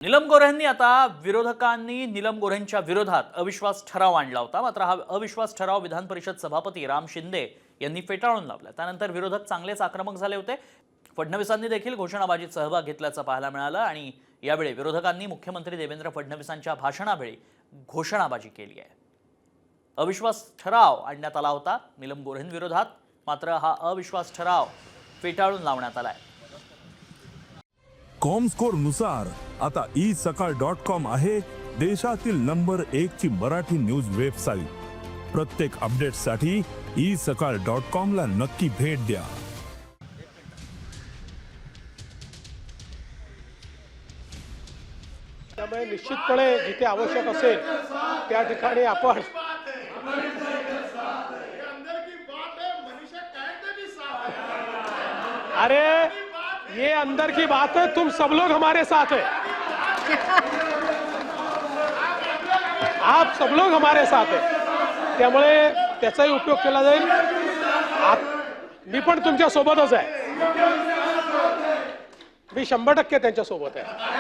नीलम गोऱ्हेंनी आता विरोधकांनी नीलम गोऱ्हेंच्या विरोधात अविश्वास ठराव आणला होता। मात्र हा अविश्वास ठराव विधान परिषद सभापती राम शिंदे यांनी फेटाळून लावला। त्यानंतर विरोधक चांगलेच आक्रमक झाले होते। फडणवीसांनी देखील घोषणाबाजीत सहभाग घेतल्याचं पाहायला मिळालं आणि यावेळी विरोधकांनी मुख्यमंत्री देवेंद्र फडणवीसांच्या भाषणावेळी घोषणाबाजी केली आहे। अविश्वास ठराव आणण्यात आला होता नीलम गोऱ्हेंविरोधात, मात्र हा अविश्वास ठराव फेटाळून लावण्यात आलाय। कॉमस्कोर नुसार आता isakal.com आहे देशातील नंबर 1 ची मराठी न्यूज वेबसाईट। प्रत्येक अपडेटसाठी isakal.com ला नक्की भेट द्या। त्यामुळे निश्चितपणे जिथे आवश्यक असेल त्या ठिकाणी आपण अरे ये अंदर की बात है, तुम सब लोग हमारे साथ है, आप सब लोग हमारे साथ है, त्यामुळे त्याचाही उपयोग केला जाईल। मी पण तुमच्या सोबतच आहे, मी 100% त्यांच्या सोबत आहे।